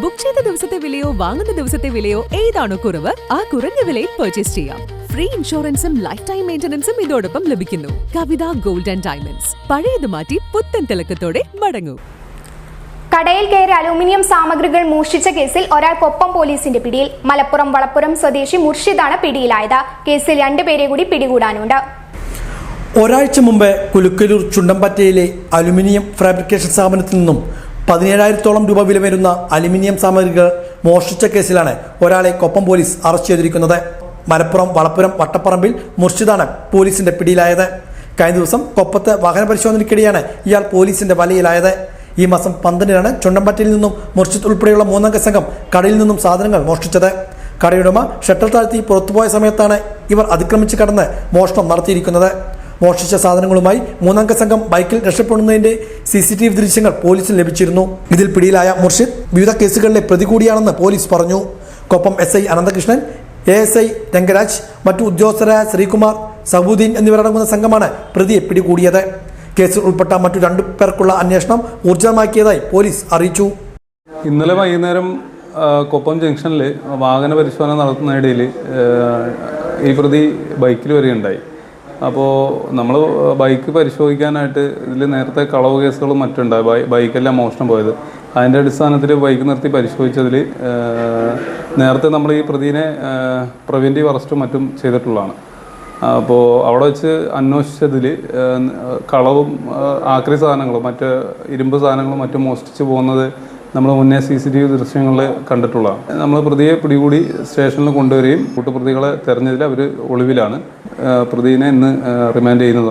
Book ചെയ്ത ദിവസത്തെ വിലയോ വാങ്ങുന്ന ദിവസത്തെ വിലയോ ഏതാണോ കുറവ് ആ കുറഞ്ഞ വിലയിൽ പർച്ചേസ് ചെയ്യാം. ഫ്രീ ഇൻഷുറൻസും ലൈഫ് ടൈം മെയിന്റനൻസും ഇതോടൊപ്പം ലഭിക്കുന്നു. കവിത ഗോൾഡ് ആൻഡ് ഡയമണ്ട്സ്. പഴയത് മാറ്റി പുത്തൻ തിളക്കത്തോടെ മടങ്ങൂ. കടയിൽ കയറി അലൂമിനിയം സാമഗ്രികൾ മോഷ്ടിച്ച കേസിൽ ഒരാൾ കൊപ്പം പോലീസിന്റെ പിടിയിൽ. മലപ്പുറം വളപ്പുറം സ്വദേശി മുർഷിദാണ് പിടിയിലായത്. കേസിൽ 2 പേരെ കൂടി പിടികൂടാനുണ്ട്. ഒരാഴ്ച മുമ്പ് കുലുക്കലൂർ ചുണ്ടമ്പറ്റയിലെ അലുമിനിയം ഫാബ്രിക്കേഷൻ സ്ഥാപനത്തിൽ നിന്നും 17,000-ഓളം രൂപ വില വരുന്ന അലുമിനിയം സാമഗ്രികൾ മോഷ്ടിച്ച കേസിലാണ് ഒരാളെ കൊപ്പം പോലീസ് അറസ്റ്റ് ചെയ്തിരിക്കുന്നത്. മലപ്പുറം വളപ്പുരം വട്ടപ്പറമ്പിൽ മുർഷിദാണ് പോലീസിന്റെ പിടിയിലായത്. കഴിഞ്ഞ ദിവസം കൊപ്പത്ത് വാഹന പരിശോധനയ്ക്കിടെയാണ് ഇയാൾ പോലീസിന്റെ വലയിലായത്. ഈ മാസം 12-നാണ് ചുണ്ടമ്പറ്റയിൽ നിന്നും മുർഷിദ് ഉൾപ്പെടെയുള്ള 3-അംഗ സംഘം കടയിൽ നിന്നും സാധനങ്ങൾ മോഷ്ടിച്ചത്. കടയുടമ ഷട്ടർ താഴ്ത്തി പുറത്തുപോയ സമയത്താണ് ഇവർ അതിക്രമിച്ച് കടന്ന് മോഷണം നടത്തിയിരിക്കുന്നത്. മോഷ്ടിച്ച സാധനങ്ങളുമായി 3-അംഗ സംഘം ബൈക്കിൽ രക്ഷപ്പെടുന്നതിന്റെ CCTV ദൃശ്യങ്ങൾ പോലീസിന് ലഭിച്ചിരുന്നു. ഇതിൽ പിടിയിലായ മുർഷിദ് വിവിധ കേസുകളിലെ പ്രതി കൂടിയാണെന്ന് പോലീസ് പറഞ്ഞു. കൊപ്പം SI അനന്തകൃഷ്ണൻ, ASI രംഗരാജ്, മറ്റു ഉദ്യോഗസ്ഥരായ ശ്രീകുമാർ, സബൂദ്ദീൻ എന്നിവരടങ്ങുന്ന സംഘമാണ് പ്രതിയെ പിടികൂടിയത്. കേസിൽ ഉൾപ്പെട്ട മറ്റു 2 പേർക്കുള്ള അന്വേഷണം ഊർജിതമാക്കിയതായി പോലീസ് അറിയിച്ചു. ഇന്നലെ വൈകുന്നേരം കൊപ്പം ജംഗ്ഷനിൽ വാഹന പരിശോധന നടത്തുന്നതിനിടയിൽ ഈ പ്രതി ബൈക്കിൽ വരികയുണ്ടായി. അപ്പോൾ നമ്മൾ ബൈക്ക് പരിശോധിക്കാനായിട്ട് ഇതിൽ നേരത്തെ കളവ് കേസുകളും മറ്റുണ്ടായി, ബൈക്കെല്ലാം മോഷണം പോയത്. അതിൻ്റെ അടിസ്ഥാനത്തിൽ ബൈക്ക് നിർത്തി പരിശോധിച്ചതിൽ നേരത്തെ നമ്മൾ ഈ പ്രതിനെ പ്രിവെൻറ്റീവ് അറസ്റ്റും മറ്റും ചെയ്തിട്ടുള്ളതാണ്. അപ്പോൾ അവിടെ വെച്ച് അന്വേഷിച്ചതിൽ കളവും ആക്രി സാധനങ്ങളും മറ്റ് ഇരുമ്പ് സാധനങ്ങളും മറ്റും മോഷ്ടിച്ച് പോകുന്നത് നമ്മൾ മുന്നേ CCTV ദൃശ്യങ്ങളിൽ കണ്ടിട്ടുള്ളതാണ്. നമ്മൾ പ്രതിയെ പിടികൂടി സ്റ്റേഷനിൽ കൊണ്ടുവരികയും കൂട്ടുപ്രതികളെ തെരഞ്ഞതിൽ അവർ ഒളിവിലാണ്. പ്രതിനെ ഇന്ന് റിമാൻഡ് ചെയ്യുന്നത്.